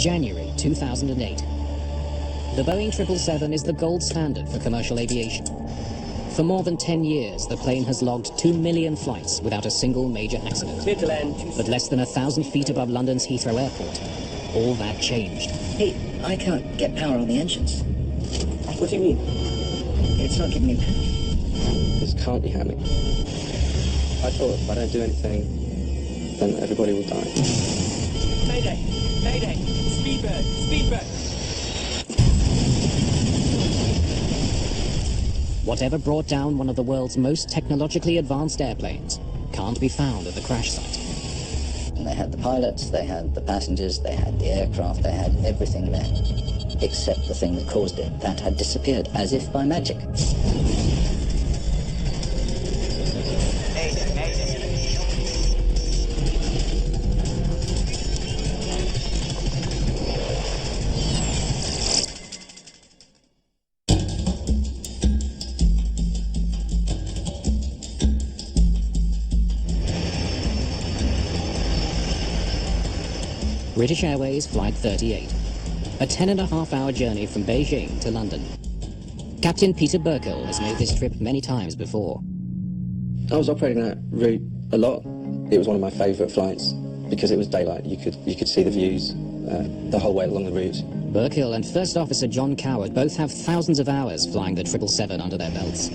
January 2008. The Boeing 777 is the gold standard for commercial aviation. For more than 10 years, the plane has logged 2 million flights without a single major accident. Clear to land. But less than 1,000 feet above London's Heathrow Airport, all that changed. Hey, I can't get power on the engines. What do you mean? It's not giving me power. This can't be happening. I thought if I don't do anything, then everybody will die. Mayday! Mayday! Speedbird! Speedbird! Whatever brought down one of the world's most technologically advanced airplanes can't be found at the crash site. And they had the pilots, they had the passengers, they had the aircraft, they had everything there. Except the thing that caused it. That had disappeared, as if by magic. Mayday! Mayday! British Airways Flight 38. A 10.5-hour journey from Beijing to London. Captain Peter Burkill has made this trip many times before. I was operating that route a lot. It was one of my favourite flights because it was daylight. You could see the views the whole way along the route. Burkill and First Officer John Coward both have thousands of hours flying the 777 under their belts.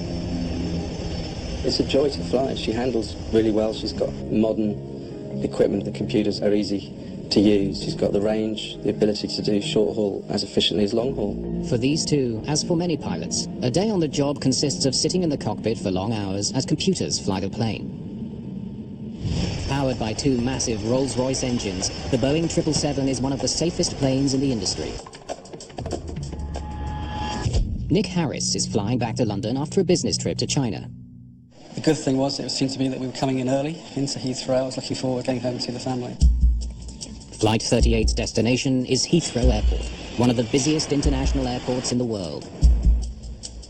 It's a joy to fly. She handles really well. She's got modern equipment. The computers are easy to use. She's got the range, the ability to do short haul as efficiently as long haul. For these two, as for many pilots, a day on the job consists of sitting in the cockpit for long hours as computers fly the plane. Powered by two massive Rolls-Royce engines, the Boeing 777 is one of the safest planes in the industry. Nick Harris is flying back to London after a business trip to China. The good thing was it seemed to be that we were coming in early into Heathrow. I was looking forward to getting home to see the family. Flight 38's destination is Heathrow Airport, one of the busiest international airports in the world.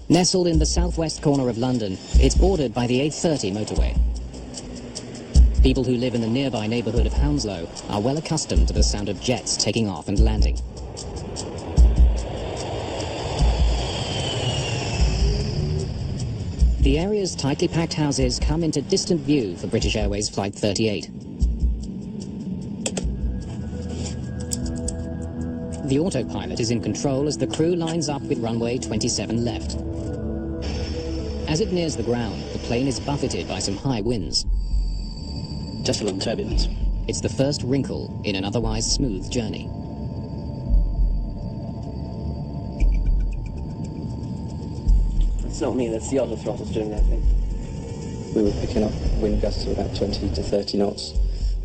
Nestled in the southwest corner of London, it's bordered by the A30 motorway. People who live in the nearby neighbourhood of Hounslow are well accustomed to the sound of jets taking off and landing. The area's tightly packed houses come into distant view for British Airways Flight 38. The autopilot is in control as the crew lines up with runway 27 left. As it nears the ground, the plane is buffeted by some high winds. Just a little turbulence. It's the first wrinkle in an otherwise smooth journey. It's not me, that's the auto throttles doing that thing. We were picking up wind gusts of about 20 to 30 knots,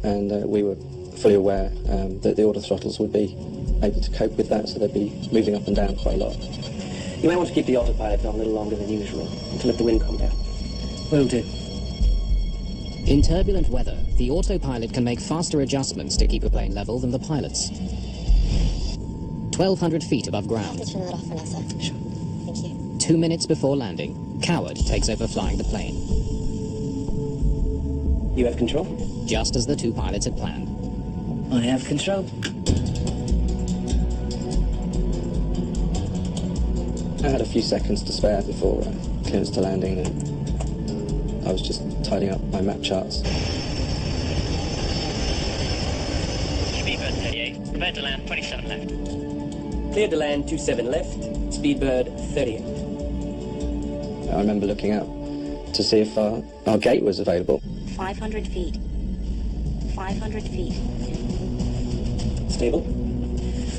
and we were fully aware that the auto throttles would be able to cope with that, so they'd be moving up and down quite a lot. You might want to keep the autopilot on a little longer than usual, to let the wind calm down. Will do. In turbulent weather, the autopilot can make faster adjustments to keep a plane level than the pilots. 1,200 feet above ground. Just turn that off for now, sir. Sure. Thank you. 2 minutes before landing, Coward takes over flying the plane, You have control? just as the two pilots had planned. I have control. I had a few seconds to spare before clearance to landing, and I was just tidying up my map charts. Speedbird 38, prepare to land 27 left. Clear to land 27 left, Speedbird 38. I remember looking out to see if our gate was available. 500 feet. 500 feet. Stable?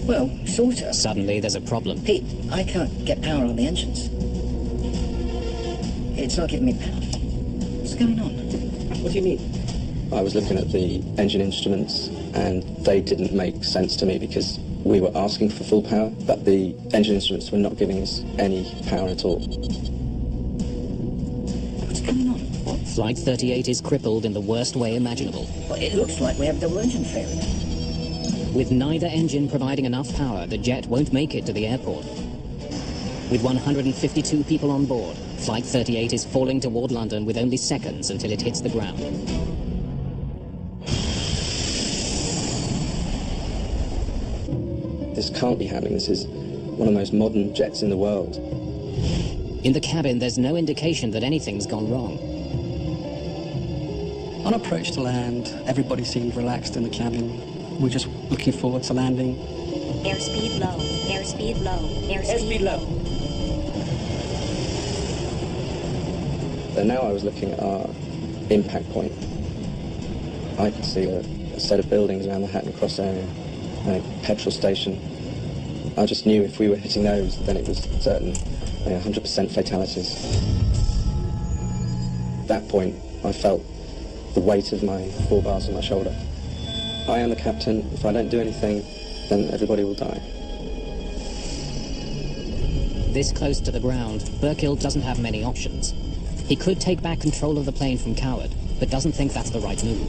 Well, sort of. Suddenly, there's a problem. Pete, I can't get power on the engines. It's not giving me power. What's going on? What do you mean? I was looking at the engine instruments, and they didn't make sense to me because we were asking for full power, but the engine instruments were not giving us any power at all. What's going on? Flight 38 is crippled in the worst way imaginable. Well, it looks like we have double engine failure. With neither engine providing enough power, the jet won't make it to the airport. With 152 people on board, Flight 38 is falling toward London with only seconds until it hits the ground. this can't be happening. This is one of the most modern jets in the world. In the cabin, there's no indication that anything's gone wrong. On approach to land, everybody seemed relaxed in the cabin. We're just looking forward to landing. Airspeed low. Airspeed low. Airspeed low. And now I was looking at our impact point. I could see a set of buildings around the Hatton Cross area, a petrol station. I just knew if we were hitting those, then it was certain 100% fatalities. At that point, I felt the weight of my 4 bars on my shoulder. I am the captain. If I don't do anything, then everybody will die. This close to the ground, Burkill doesn't have many options. He could take back control of the plane from Coward, but doesn't think that's the right move.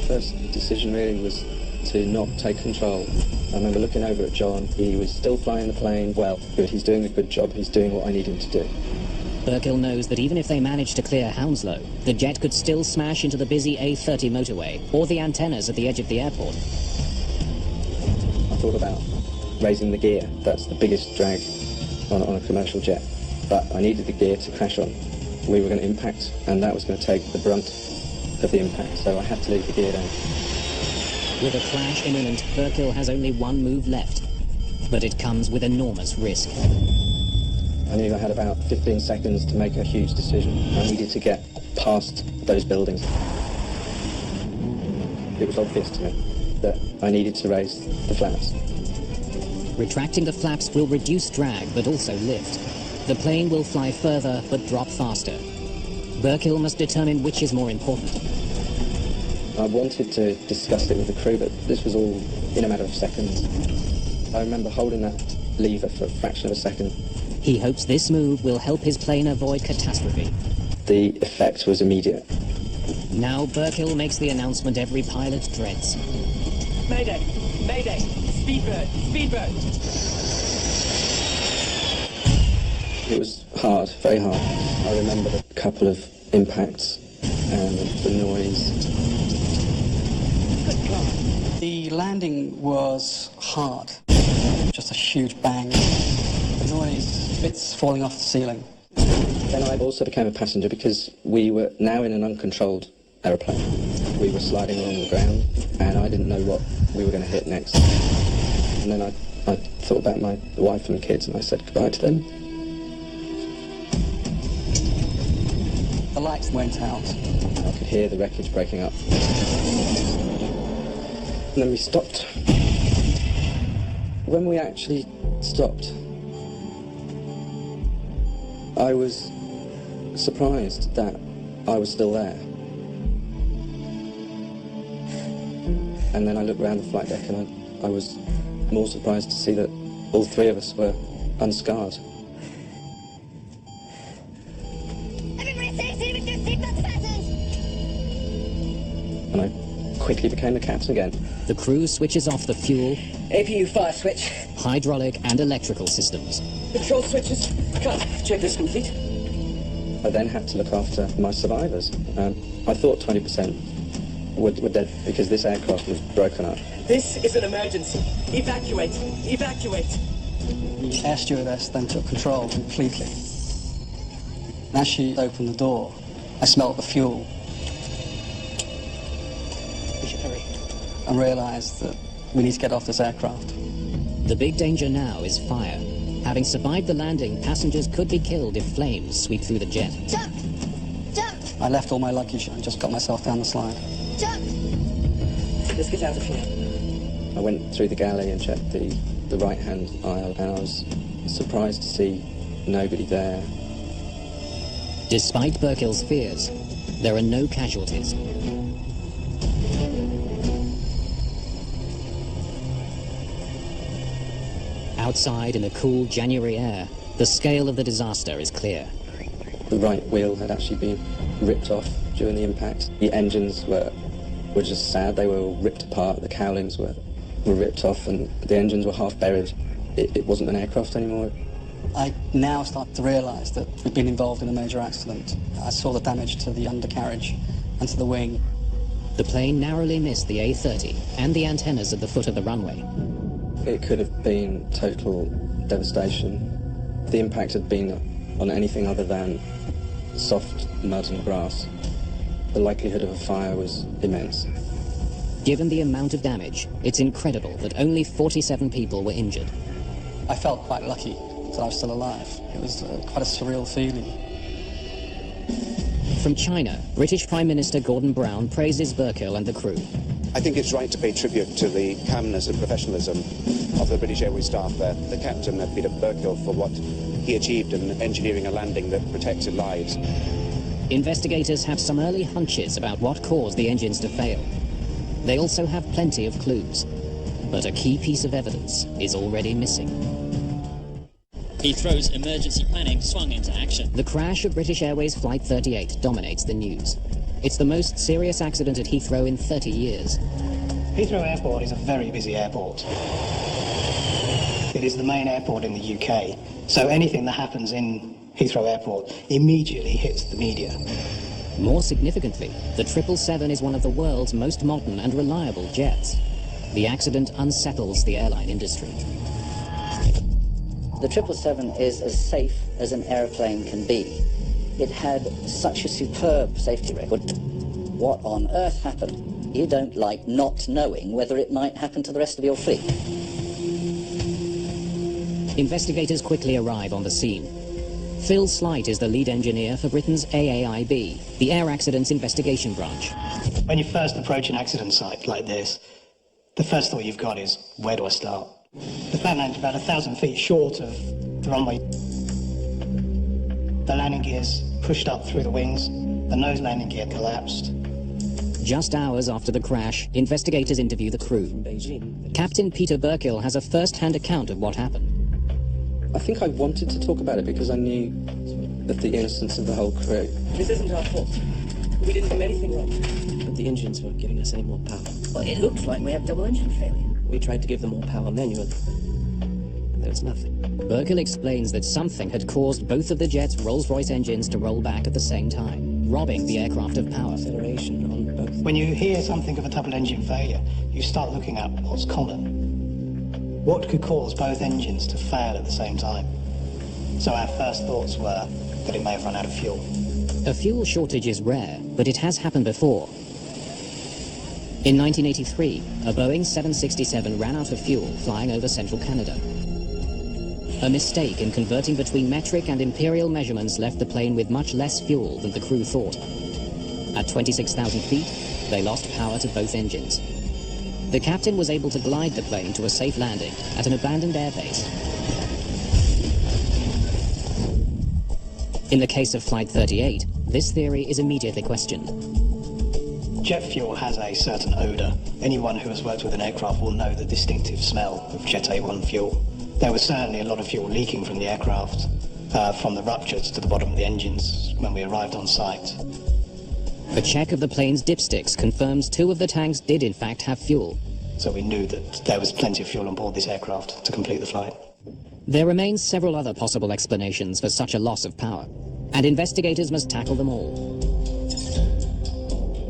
First decision really was to not take control. I remember looking over at John. He was still flying the plane well. Good. He's doing a good job. He's doing what I need him to do. Burkill knows that even if they manage to clear Hounslow, the jet could still smash into the busy A30 motorway or the antennas at the edge of the airport. I thought about raising the gear. That's the biggest drag on a commercial jet. But I needed the gear to crash on. We were going to impact, and that was going to take the brunt of the impact, so I had to leave the gear down. With a crash imminent, Burkill has only one move left, but it comes with enormous risk. I knew I had about 15 seconds to make a huge decision. I needed to get past those buildings. It was obvious to me that I needed to raise the flaps. Retracting the flaps will reduce drag, but also lift. The plane will fly further, but drop faster. Burkill must determine which is more important. I wanted to discuss it with the crew, but this was all in a matter of seconds. I remember holding that lever for a fraction of a second. He hopes this move will help his plane avoid catastrophe. The effect was immediate. Now Burkill makes the announcement every pilot dreads. Mayday! Mayday! Speedbird! Speedbird! It was hard, very hard. I remember a couple of impacts and the noise. Good God. The landing was hard. Just a huge bang. The noise, bits falling off the ceiling. Then I also became a passenger because we were now in an uncontrolled aeroplane. We were sliding along the ground and I didn't know what we were going to hit next. And then I thought about my wife and kids and I said goodbye to them. The lights went out. I could hear the wreckage breaking up. And then we stopped. When we actually stopped, I was surprised that I was still there. And then I looked around the flight deck and I was more surprised to see that all 3 of us were unscarred. And I quickly became the captain again. The crew switches off the fuel, APU fire switch. hydraulic and electrical systems. Control switches. Cut. Check this complete. I then had to look after my survivors. I thought 20% were dead because this aircraft was broken up. This is an emergency. Evacuate. Evacuate. The air stewardess then took control completely. And as she opened the door, I smelt the fuel. We should hurry. And realised that we need to get off this aircraft. The big danger now is fire. Having survived the landing, passengers could be killed if flames sweep through the jet. Jump! Jump! I left all my luggage and just got myself down the slide. Jump! Let's get out of here. I went through the galley and checked the right-hand aisle, and I was surprised to see nobody there. Despite Burkill's fears, there are no casualties. Outside in the cool January air, the scale of the disaster is clear. The right wheel had actually been ripped off during the impact. The engines were just sad. They were all ripped apart. The cowlings were ripped off and the engines were half buried. It wasn't an aircraft anymore. I now start to realise that we've been involved in a major accident. I saw the damage to the undercarriage and to the wing. The plane narrowly missed the A30 and the antennas at the foot of the runway. it could have been total devastation. The impact had been on anything other than soft mud and grass. The likelihood of a fire was immense. Given the amount of damage, it's incredible that only 47 people were injured. I felt quite lucky that I was still alive. It was quite a surreal feeling. From China, British Prime Minister Gordon Brown praises Burkill and the crew. I think it's right to pay tribute to the calmness and professionalism of the British Airways staff there. The captain, Peter Burkill, for what he achieved in engineering a landing that protected lives. Investigators have some early hunches about what caused the engines to fail. They also have plenty of clues, but a key piece of evidence is already missing. Heathrow's emergency planning swung into action. The crash of British Airways Flight 38 dominates the news. It's the most serious accident at Heathrow in 30 years. Heathrow Airport is a very busy airport. It is the main airport in the UK, so anything that happens in Heathrow Airport immediately hits the media. More significantly, the 777 is one of the world's most modern and reliable jets. The accident unsettles the airline industry. The 777 is as safe as an aeroplane can be. It had such a superb safety record. What on earth happened? You don't like not knowing whether it might happen to the rest of your fleet. Investigators quickly arrive on the scene. Phil Slight is the lead engineer for Britain's AAIB, the Air Accidents Investigation Branch. When you first approach an accident site like this, the first thought you've got is, where do I start? The plane landed about 1,000 feet short of the runway. The landing gears pushed up through the wings. The nose landing gear collapsed. Just hours after the crash, investigators interview the crew. Captain Peter Burkill has a first-hand account of what happened. I think I wanted to talk about it because I knew of the innocence of the whole crew. This isn't our fault. We didn't do anything wrong. But the engines weren't giving us any more power. Well, it looks like we have double engine failure. We tried to give them more power manually. There was nothing. Burkill explains that something had caused both of the jet's Rolls-Royce engines to roll back at the same time, robbing the aircraft of power. Acceleration on both. When you hear something of a double engine failure, you start looking at what's common. What could cause both engines to fail at the same time? So our first thoughts were that it may have run out of fuel. A fuel shortage is rare, but it has happened before. In 1983, a Boeing 767 ran out of fuel flying over central Canada. A mistake in converting between metric and imperial measurements left the plane with much less fuel than the crew thought. At 26,000 feet, they lost power to both engines. The captain was able to glide the plane to a safe landing at an abandoned airbase. In the case of Flight 38, this theory is immediately questioned. Jet fuel has a certain odour. Anyone who has worked with an aircraft will know the distinctive smell of Jet A1 fuel. There was certainly a lot of fuel leaking from the aircraft, from the ruptures to the bottom of the engines when we arrived on site. A check of the plane's dipsticks confirms 2 of the tanks did in fact have fuel. So we knew that there was plenty of fuel on board this aircraft to complete the flight. There remain several other possible explanations for such a loss of power, and investigators must tackle them all.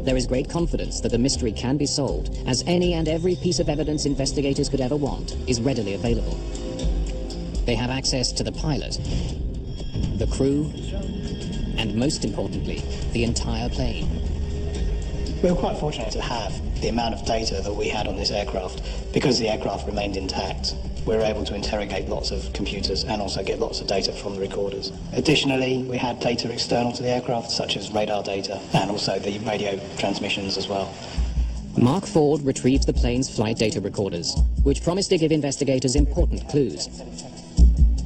There is great confidence that the mystery can be solved, as any and every piece of evidence investigators could ever want is readily available. They have access to the pilot, the crew, and most importantly, the entire plane. We were quite fortunate to have the amount of data that we had on this aircraft. Because the aircraft remained intact, we were able to interrogate lots of computers and also get lots of data from the recorders. Additionally, we had data external to the aircraft, such as radar data and also the radio transmissions as well. Mark Ford retrieved the plane's flight data recorders, which promised to give investigators important clues.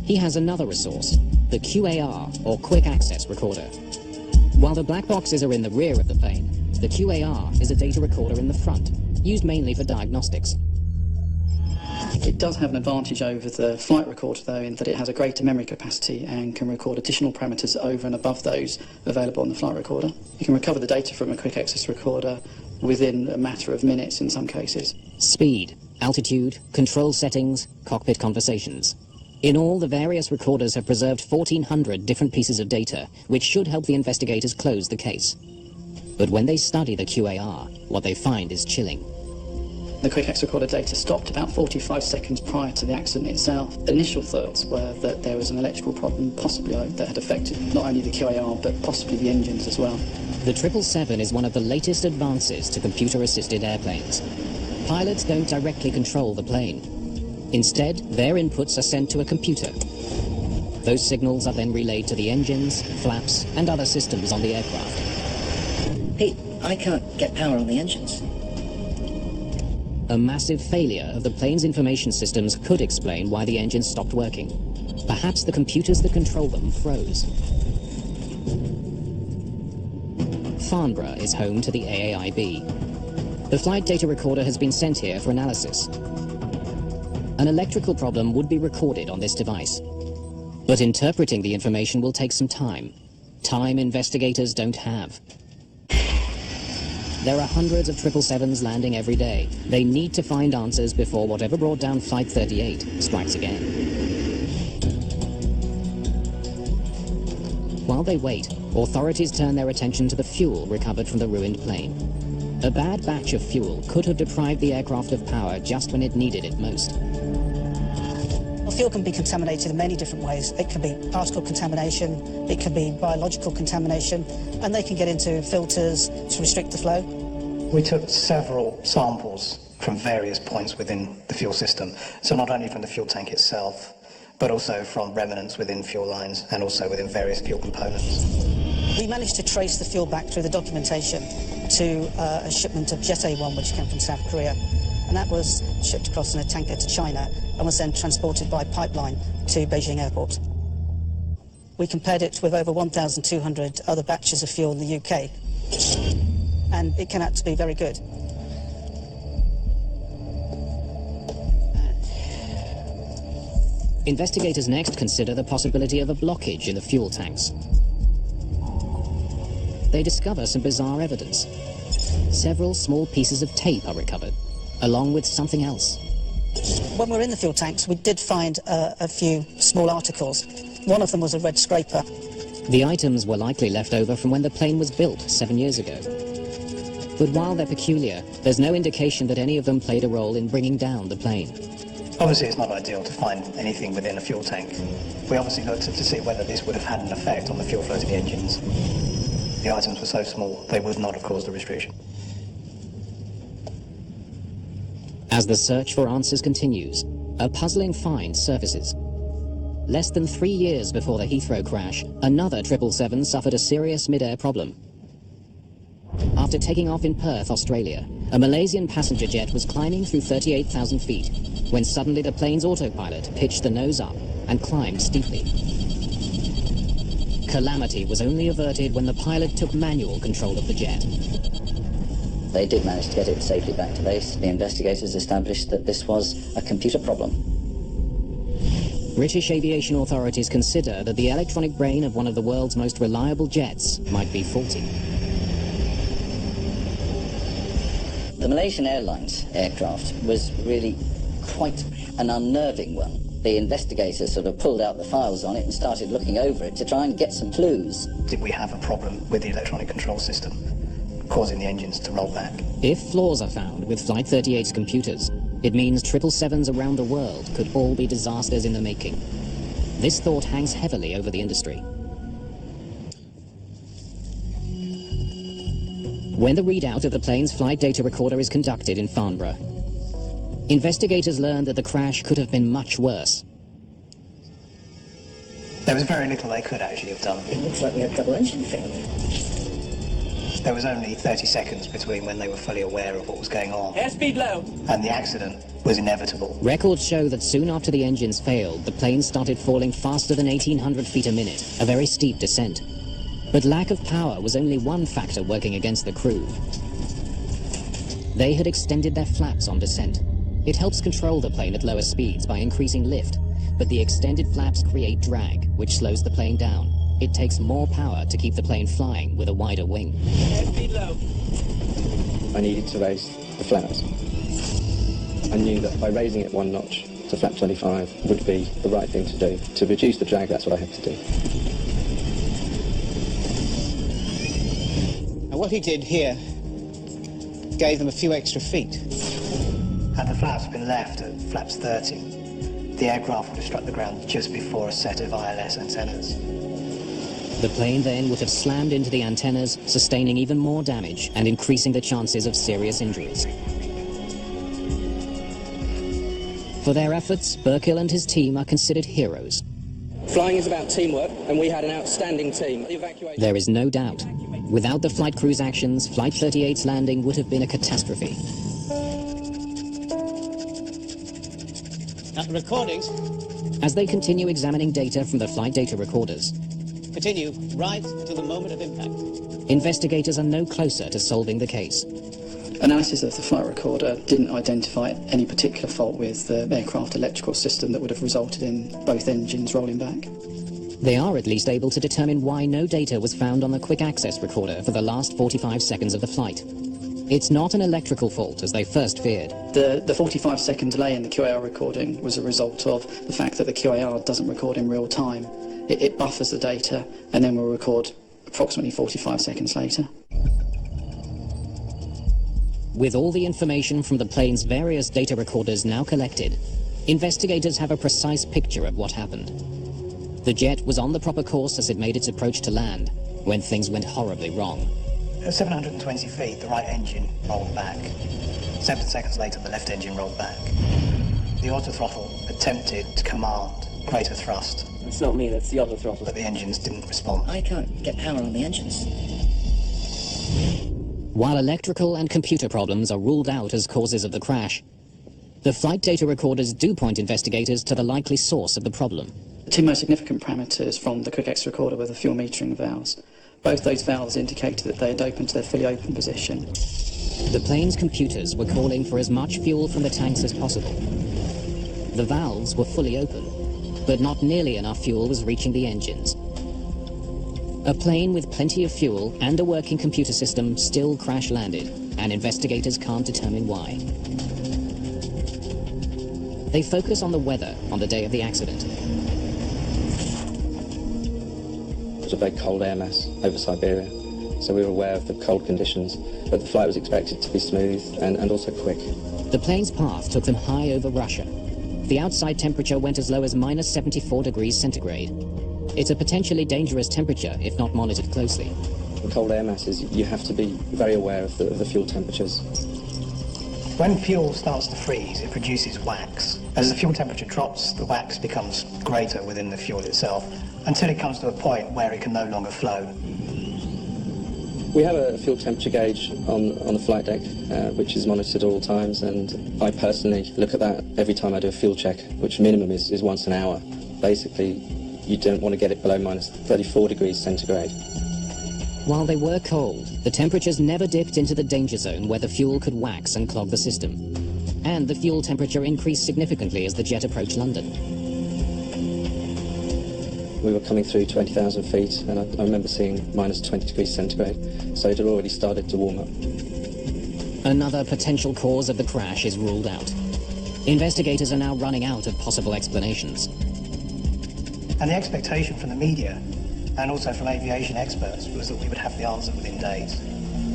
He has another resource, the QAR, or Quick Access Recorder. While the black boxes are in the rear of the plane, the QAR is a data recorder in the front, used mainly for diagnostics. It does have an advantage over the flight recorder, though, in that it has a greater memory capacity and can record additional parameters over and above those available on the flight recorder. You can recover the data from a quick access recorder within a matter of minutes in some cases. Speed, altitude, control settings, cockpit conversations. In all, the various recorders have preserved 1,400 different pieces of data, which should help the investigators close the case. But when they study the QAR, what they find is chilling. The quick X recorder data stopped about 45 seconds prior to the accident itself. Initial thoughts were that there was an electrical problem possibly that had affected not only the QAR but possibly the engines as well. The 777 is one of the latest advances to computer-assisted airplanes. Pilots don't directly control the plane. Instead, their inputs are sent to a computer. Those signals are then relayed to the engines, flaps, and other systems on the aircraft. Pete, I can't get power on the engines. A massive failure of the plane's information systems could explain why the engines stopped working. Perhaps the computers that control them froze. Farnborough is home to the AAIB. The flight data recorder has been sent here for analysis. An electrical problem would be recorded on this device. But interpreting the information will take some time. Time investigators don't have. There are hundreds of 777s landing every day. They need to find answers before whatever brought down Flight 38 strikes again. While they wait, authorities turn their attention to the fuel recovered from the ruined plane. A bad batch of fuel could have deprived the aircraft of power just when it needed it most. Well, fuel can be contaminated in many different ways. It can be particle contamination, it can be biological contamination, and they can get into filters to restrict the flow. We took several samples from various points within the fuel system, so not only from the fuel tank itself, but also from remnants within fuel lines and also within various fuel components. We managed to trace the fuel back through the documentation to a shipment of Jet A1, which came from South Korea, and that was shipped across in a tanker to China and was then transported by pipeline to Beijing Airport. We compared it with over 1,200 other batches of fuel in the UK, and it came out to be very good. Investigators next consider the possibility of a blockage in the fuel tanks. They discover some bizarre evidence. Several small pieces of tape are recovered, along with something else. When we were in the fuel tanks, we did find a few small articles. One of them was a red scraper. The items were likely left over from when the plane was built 7 years ago. But while they're peculiar, there's no indication that any of them played a role in bringing down the plane. Obviously, it's not ideal to find anything within a fuel tank. We obviously looked to see whether this would have had an effect on the fuel flow to the engines. The items were so small, they would not have caused a restriction. As the search for answers continues, a puzzling find surfaces. Less than 3 years before the Heathrow crash, another 777 suffered a serious mid-air problem. After taking off in Perth, Australia, a Malaysian passenger jet was climbing through 38,000 feet, when suddenly the plane's autopilot pitched the nose up and climbed steeply. Calamity was only averted when the pilot took manual control of the jet. They did manage to get it safely back to base. The investigators established that this was a computer problem. British aviation authorities consider that the electronic brain of one of the world's most reliable jets might be faulty. The Malaysian Airlines aircraft was really quite an unnerving one. The investigators sort of pulled out the files on it and started looking over it to try and get some clues. Did we have a problem with the electronic control system, causing the engines to roll back? If flaws are found with Flight 38's computers, it means 777s around the world could all be disasters in the making. This thought hangs heavily over the industry. When the readout of the plane's flight data recorder is conducted in Farnborough, investigators learn that the crash could have been much worse. There was very little they could actually have done. It looks like we had double engine failure. There was only 30 seconds between when they were fully aware of what was going on. Airspeed low. And the accident was inevitable. Records show that soon after the engines failed, the plane started falling faster than 1,800 feet a minute, a very steep descent. But lack of power was only one factor working against the crew. They had extended their flaps on descent. It helps control the plane at lower speeds by increasing lift, but the extended flaps create drag, which slows the plane down. It takes more power to keep the plane flying with a wider wing. Airspeed low. I needed to raise the flaps. I knew that by raising it one notch to flap 25 would be the right thing to do. To reduce the drag, that's what I had to do. And what he did here gave them a few extra feet. Had the flaps been left at flaps 30, the aircraft would have struck the ground just before a set of ILS antennas. The plane then would have slammed into the antennas, sustaining even more damage and increasing the chances of serious injuries. For their efforts, Burkill and his team are considered heroes. Flying is about teamwork, and we had an outstanding team. The evacuation... There is no doubt. Without the flight crew's actions, Flight 38's landing would have been a catastrophe. Recordings. As they continue examining data from the flight data recorders, Continue right to the moment of impact. investigators are no closer to solving the case. Analysis of the flight recorder didn't identify any particular fault with the aircraft electrical system that would have resulted in both engines rolling back. They are at least able to determine why no data was found on the quick access recorder for the last 45 seconds of the flight. It's not an electrical fault, as they first feared. The 45-second delay in the QAR recording was a result of the fact that the QAR doesn't record in real time. It buffers the data and then will record approximately 45 seconds later. With all the information from the plane's various data recorders now collected, investigators have a precise picture of what happened. The jet was on the proper course as it made its approach to land, when things went horribly wrong. At 720 feet, the right engine rolled back. 7 seconds later, the left engine rolled back. The autothrottle attempted to command greater thrust. It's not me, that's the autothrottle. But the engines didn't respond. I can't get power on the engines. While electrical and computer problems are ruled out as causes of the crash, the flight data recorders do point investigators to the likely source of the problem. The two most significant parameters from the quick access recorder were the fuel metering valves. Both those valves indicated that they had opened to their fully open position. The plane's computers were calling for as much fuel from the tanks as possible. The valves were fully open, but not nearly enough fuel was reaching the engines. A plane with plenty of fuel and a working computer system still crash-landed, and investigators can't determine why. They focus on the weather on the day of the accident. It was a very cold air mass over Siberia, so we were aware of the cold conditions, but the flight was expected to be smooth and also quick. The plane's path took them high over Russia. The outside temperature went as low as minus 74 degrees centigrade. It's a potentially dangerous temperature if not monitored closely. In cold air masses, you have to be very aware of the fuel temperatures. When fuel starts to freeze, it produces wax. As the fuel temperature drops, the wax becomes greater within the fuel itself, until it comes to a point where it can no longer flow. We have a fuel temperature gauge on the flight deck, which is monitored at all times, and I personally look at that every time I do a fuel check, which minimum is once an hour. Basically, you don't want to get it below minus 34 degrees centigrade. While they were cold, the temperatures never dipped into the danger zone where the fuel could wax and clog the system. And the fuel temperature increased significantly as the jet approached London. We were coming through 20,000 feet, and I remember seeing minus 20 degrees centigrade, so it had already started to warm up. Another potential cause of the crash is ruled out. Investigators are now running out of possible explanations. And the expectation from the media, and also from aviation experts, was that we would have the answer within days.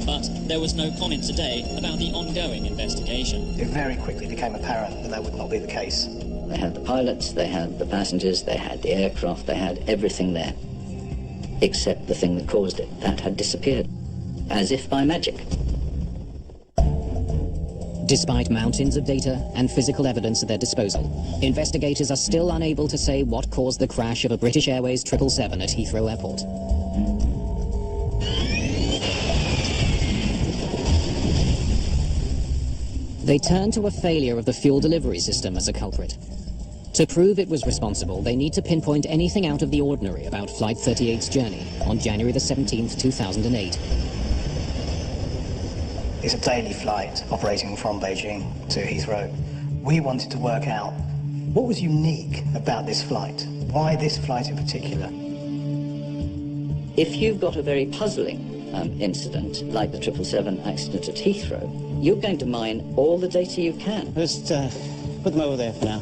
But there was no comment today about the ongoing investigation. It very quickly became apparent that that would not be the case. They had the pilots, they had the passengers, they had the aircraft, they had everything there, except the thing that caused it. That had disappeared, as if by magic. Despite mountains of data and physical evidence at their disposal, investigators are still unable to say what caused the crash of a British Airways 777 at Heathrow Airport. They turn to a failure of the fuel delivery system as a culprit. To prove it was responsible, they need to pinpoint anything out of the ordinary about Flight 38's journey on January the 17th, 2008. It's a daily flight operating from Beijing to Heathrow. We wanted to work out what was unique about this flight. Why this flight in particular? If you've got a very puzzling incident, like the 777 accident at Heathrow, you're going to mine all the data you can. Just put them over there for now.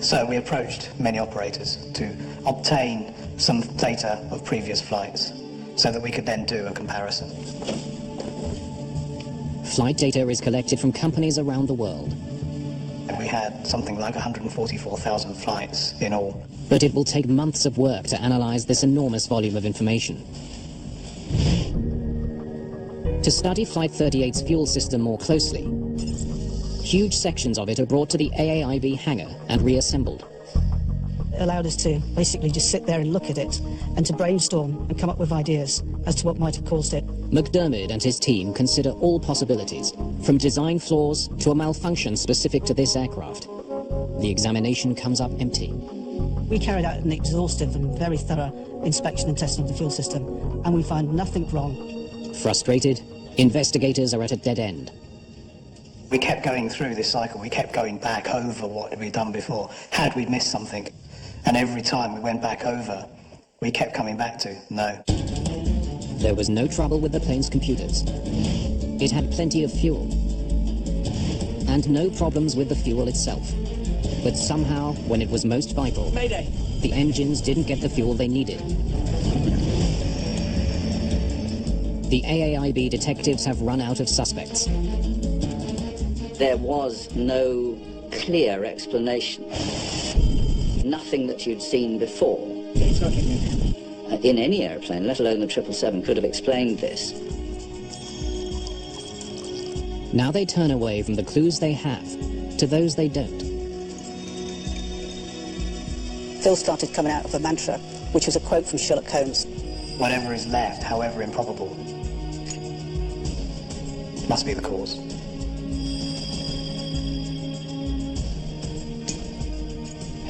So we approached many operators to obtain some data of previous flights so that we could then do a comparison. Flight data is collected from companies around the world. We had something like 144,000 flights in all. But it will take months of work to analyze this enormous volume of information. To study Flight 38's fuel system more closely, huge sections of it are brought to the AAIB hangar and reassembled. It allowed us to basically just sit there and look at it and to brainstorm and come up with ideas as to what might have caused it. McDermott and his team consider all possibilities, from design flaws to a malfunction specific to this aircraft. The examination comes up empty. We carried out an exhaustive and very thorough inspection and testing of the fuel system, and we found nothing wrong. Frustrated, investigators are at a dead end. We kept going through this cycle, we kept going back over what we'd done before. Had we missed something? And every time we went back over, we kept coming back to no. There was no trouble with the plane's computers. It had plenty of fuel. And no problems with the fuel itself. But somehow, when it was most vital, Mayday! The engines didn't get the fuel they needed. The AAIB detectives have run out of suspects. There was no clear explanation. Nothing that you'd seen before. In any airplane, let alone the 777, could have explained this. Now they turn away from the clues they have to those they don't. Phil started coming out of a mantra, which was a quote from Sherlock Holmes. Whatever is left, however improbable, must be the cause.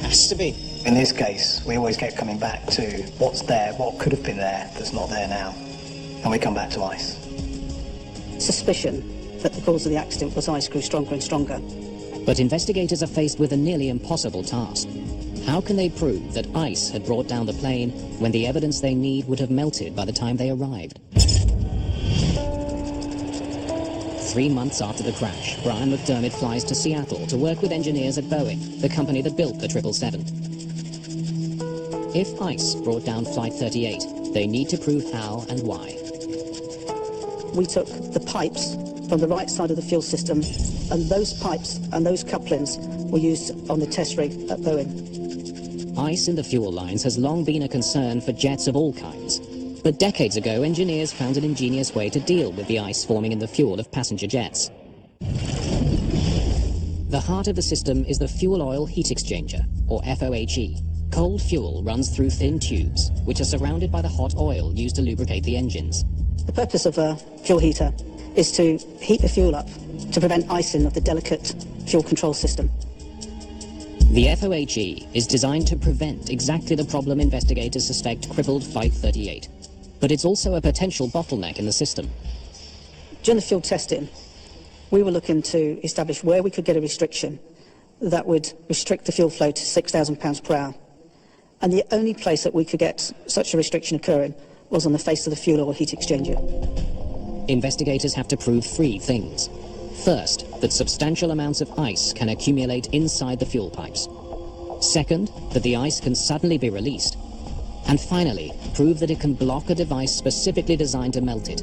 Has to be. In this case, we always kept coming back to what's there, what could have been there that's not there now. And we come back to ice. Suspicion that the cause of the accident was ice grew stronger and stronger. But investigators are faced with a nearly impossible task. How can they prove that ice had brought down the plane when the evidence they need would have melted by the time they arrived? 3 months after the crash, Brian McDermott flies to Seattle to work with engineers at Boeing, the company that built the 777. If ice brought down Flight 38, they need to prove how and why. We took the pipes from the right side of the fuel system, and those pipes and those couplings were used on the test rig at Boeing. Ice in the fuel lines has long been a concern for jets of all kinds. But decades ago, engineers found an ingenious way to deal with the ice forming in the fuel of passenger jets. The heart of the system is the fuel oil heat exchanger, or FOHE. Cold fuel runs through thin tubes, which are surrounded by the hot oil used to lubricate the engines. The purpose of a fuel heater is to heat the fuel up to prevent icing of the delicate fuel control system. The FOHE is designed to prevent exactly the problem investigators suspect crippled Flight 38. But it's also a potential bottleneck in the system. During the fuel testing, we were looking to establish where we could get a restriction that would restrict the fuel flow to 6,000 pounds per hour. And the only place that we could get such a restriction occurring was on the face of the fuel oil heat exchanger. Investigators have to prove 3 things. First, that substantial amounts of ice can accumulate inside the fuel pipes. Second, that the ice can suddenly be released. And finally, prove that it can block a device specifically designed to melt it.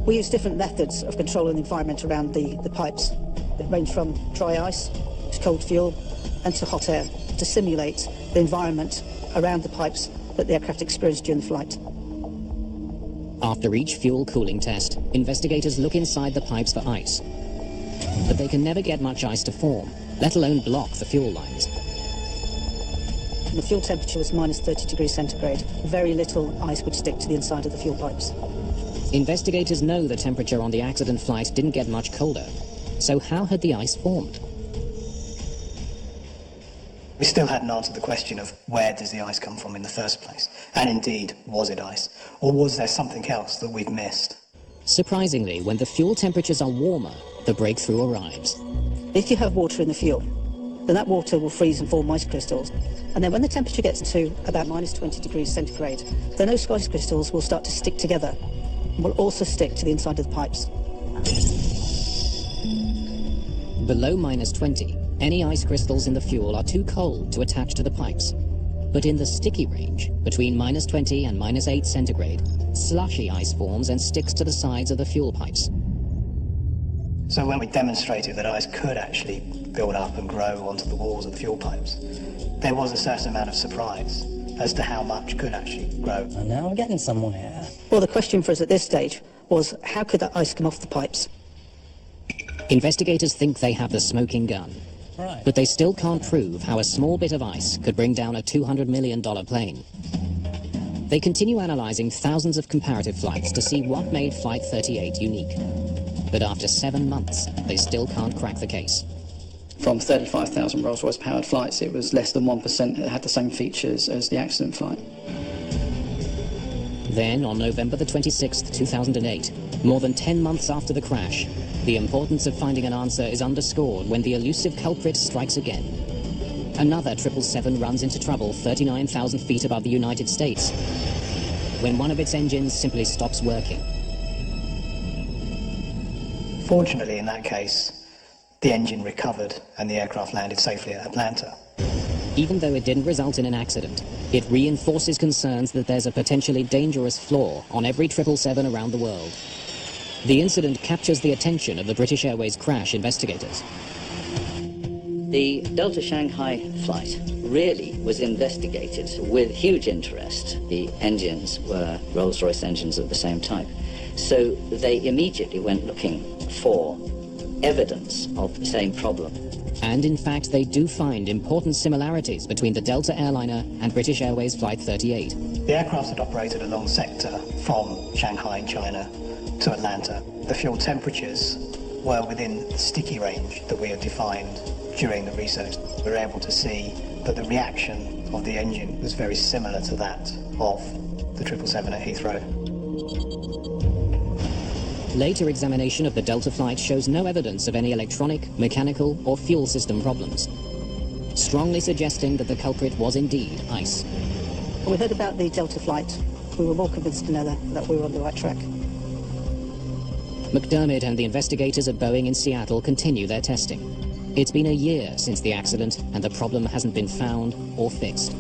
We use different methods of controlling the environment around the pipes. It range from dry ice to cold fuel and to hot air to simulate the environment around the pipes that the aircraft experienced during the flight. After each fuel cooling test, investigators look inside the pipes for ice. But they can never get much ice to form, let alone block the fuel lines. The fuel temperature was minus 30 degrees centigrade. Very little ice would stick to the inside of the fuel pipes. Investigators know the temperature on the accident flight didn't get much colder. So how had the ice formed? We still hadn't answered the question of where does the ice come from in the first place? And indeed, was it ice? Or was there something else that we'd missed? Surprisingly, when the fuel temperatures are warmer, the breakthrough arrives. If you have water in the fuel, then that water will freeze and form ice crystals. And then when the temperature gets to about minus 20 degrees centigrade, then those ice crystals will start to stick together and will also stick to the inside of the pipes. Below minus 20, any ice crystals in the fuel are too cold to attach to the pipes. But in the sticky range, between minus 20 and minus 8 centigrade, slushy ice forms and sticks to the sides of the fuel pipes. So when we demonstrated that ice could actually build up and grow onto the walls of the fuel pipes, there was a certain amount of surprise as to how much could actually grow. And now we're getting somewhere. Well, the question for us at this stage was, how could that ice come off the pipes? Investigators think they have the smoking gun, Right. but they still can't prove how a small bit of ice could bring down a $200 million plane. They continue analysing thousands of comparative flights to see what made Flight 38 unique. But after 7 months, they still can't crack the case. From 35,000 Rolls-Royce powered flights, it was less than 1% that had the same features as the accident flight. Then, on November the 26th, 2008, more than 10 months after the crash, the importance of finding an answer is underscored when the elusive culprit strikes again. Another 777 runs into trouble 39,000 feet above the United States, when one of its engines simply stops working. Fortunately, in that case, the engine recovered and the aircraft landed safely at Atlanta. Even though it didn't result in an accident, it reinforces concerns that there's a potentially dangerous flaw on every 777 around the world. The incident captures the attention of the British Airways crash investigators. The Delta Shanghai flight really was investigated with huge interest. The engines were Rolls-Royce engines of the same type. So they immediately went looking for evidence of the same problem. And in fact, they do find important similarities between the Delta airliner and British Airways Flight 38. The aircraft had operated a long sector from Shanghai in China to Atlanta. The fuel temperatures were within the sticky range that we had defined during the research. We were able to see that the reaction of the engine was very similar to that of the 777 at Heathrow. Later examination of the Delta flight shows no evidence of any electronic, mechanical, or fuel system problems, strongly suggesting that the culprit was indeed ice. When we heard about the Delta flight, we were more convinced than ever that we were on the right track. McDermott and the investigators at Boeing in Seattle continue their testing. It's been a year since the accident, and the problem hasn't been found or fixed.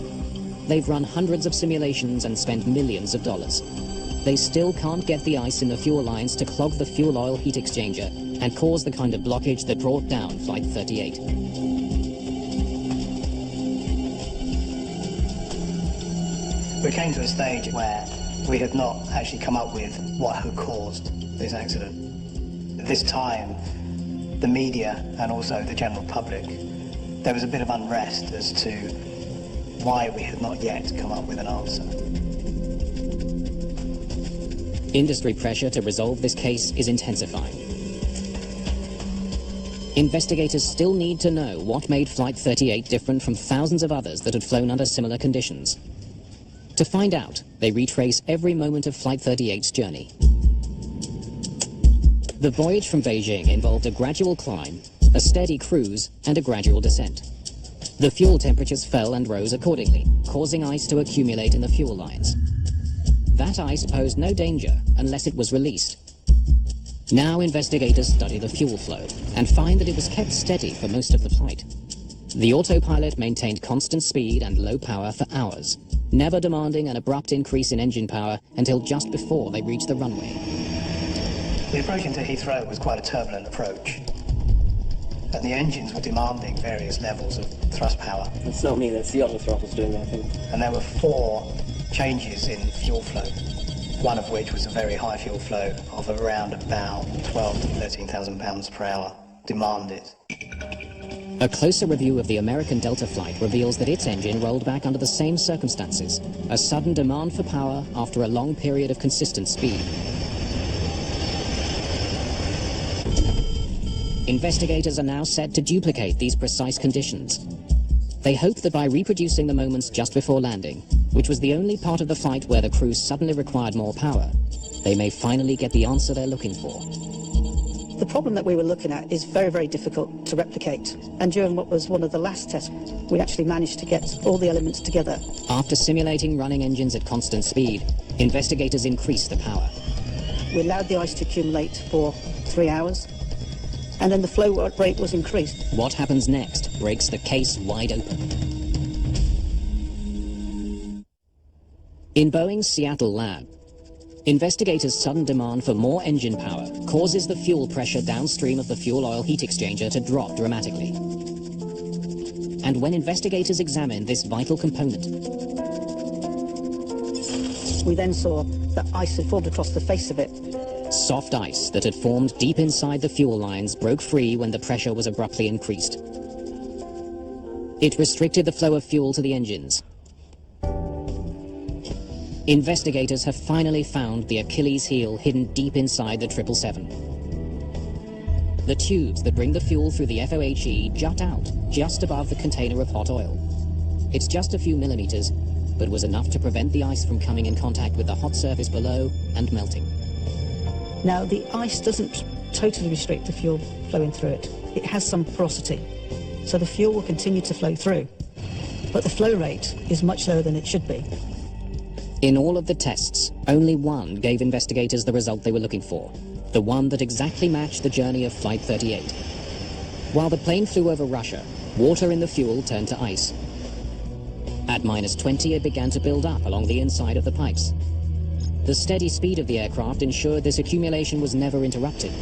They've run hundreds of simulations and spent millions of dollars. They still can't get the ice in the fuel lines to clog the fuel oil heat exchanger and cause the kind of blockage that brought down Flight 38. We came to a stage where we had not actually come up with what had caused this accident. At this time, the media and also the general public, there was a bit of unrest as to why we had not yet come up with an answer. Industry pressure to resolve this case is intensifying. Investigators still need to know what made Flight 38 different from thousands of others that had flown under similar conditions. To find out, they retrace every moment of Flight 38's journey. The voyage from Beijing involved a gradual climb, a steady cruise, and a gradual descent. The fuel temperatures fell and rose accordingly, causing ice to accumulate in the fuel lines. That ice posed no danger unless it was released. Now investigators study the fuel flow and find that it was kept steady for most of the flight. The autopilot maintained constant speed and low power for hours, never demanding an abrupt increase in engine power until just before they reached the runway. The approach into Heathrow was quite a turbulent approach, and the engines were demanding various levels of thrust power. That's not me, that's the other throttles doing that thing. And there were 4 changes in fuel flow, one of which was a very high fuel flow of around about 12 to 13,000 pounds per hour demanded. A closer review of the American Delta flight reveals that its engine rolled back under the same circumstances, a sudden demand for power after a long period of consistent speed. Investigators are now set to duplicate these precise conditions. They hope that by reproducing the moments just before landing, which was the only part of the flight where the crew suddenly required more power, they may finally get the answer they're looking for. The problem that we were looking at is very, very difficult to replicate. And during what was one of the last tests, we actually managed to get all the elements together. After simulating running engines at constant speed, investigators increased the power. We allowed the ice to accumulate for 3 hours, and then the flow rate was increased. What happens next breaks the case wide open. In Boeing's Seattle lab, Investigators' sudden demand for more engine power causes the fuel pressure downstream of the fuel oil heat exchanger to drop dramatically. And when investigators examined this vital component, We then saw that ice had formed across the face of it. soft ice that had formed deep inside the fuel lines broke free when the pressure was abruptly increased. It restricted the flow of fuel to the engines. Investigators have finally found the Achilles heel hidden deep inside the 777. The tubes that bring the fuel through the FOHE jut out just above the container of hot oil. It's just a few millimeters, but was enough to prevent the ice from coming in contact with the hot surface below and melting. Now, the ice doesn't totally restrict the fuel flowing through it. It has some porosity, so the fuel will continue to flow through. But the flow rate is much lower than it should be. In all of the tests, only one gave investigators the result they were looking for, the one that exactly matched the journey of Flight 38. While the plane flew over Russia, water in the fuel turned to ice. At -20, it began to build up along the inside of the pipes. The steady speed of the aircraft ensured this accumulation was never interrupted.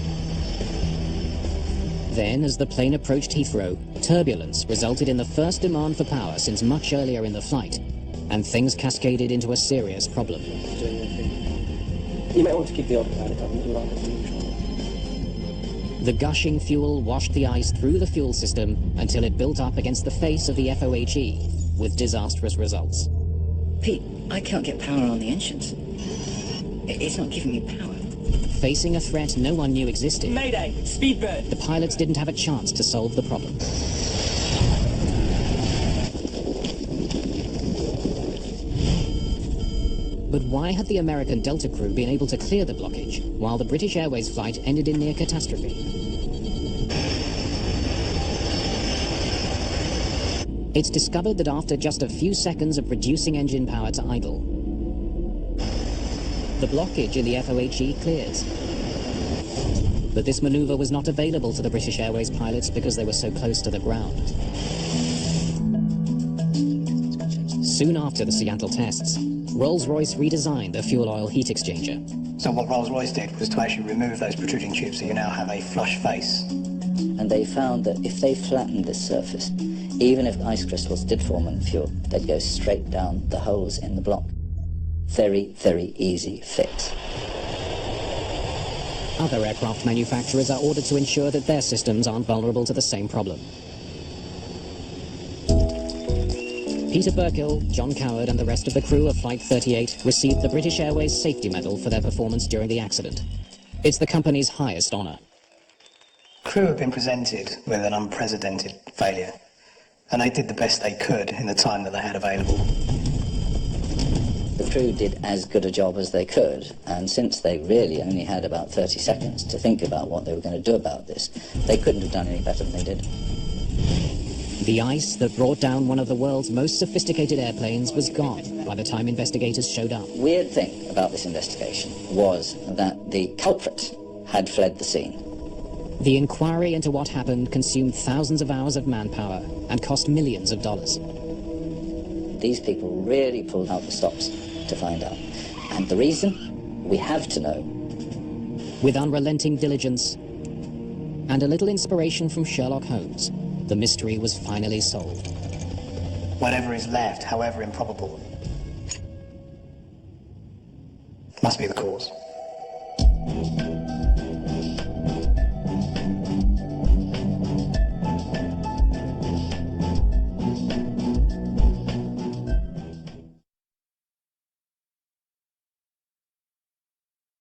Then, as the plane approached Heathrow, turbulence resulted in the first demand for power since much earlier in the flight, and things cascaded into a serious problem. You might want to keep the autopilot on a little longer than usual. The gushing fuel washed the ice through the fuel system until it built up against the face of the FOHE, with disastrous results. Pete, I can't get power on the engines. It's not giving me power. Facing a threat no one knew existed, Mayday! Speedbird! the pilots didn't have a chance to solve the problem. But why had the American Delta crew been able to clear the blockage, while the British Airways flight ended in near catastrophe? It's discovered that after just a few seconds of reducing engine power to idle, the blockage in the FOHE clears. But this maneuver was not available to the British Airways pilots because they were so close to the ground. Soon after the Seattle tests, Rolls-Royce redesigned the fuel oil heat exchanger. So what Rolls-Royce did was to actually remove those protruding tubes so you now have a flush face. And they found that if they flattened this surface, even if ice crystals did form in the fuel, they'd go straight down the holes in the block. Very, very easy fix. Other aircraft manufacturers are ordered to ensure that their systems aren't vulnerable to the same problem. Peter Burkill, John Coward and the rest of the crew of Flight 38 received the British Airways Safety Medal for their performance during the accident. It's the company's highest honour. Crew have been presented with an unprecedented failure, and they did the best they could in the time that they had available. The crew did as good a job as they could, and since they really only had about 30 seconds to think about what they were going to do about this, they couldn't have done any better than they did. The ice that brought down one of the world's most sophisticated airplanes was gone by the time investigators showed up. Weird thing about this investigation was that the culprit had fled the scene. The inquiry into what happened consumed thousands of hours of manpower and cost millions of dollars. These people really pulled out the stops to find out. And the reason? We have to know. With unrelenting diligence and a little inspiration from Sherlock Holmes, the mystery was finally solved. Whatever is left, however improbable, must be the cause.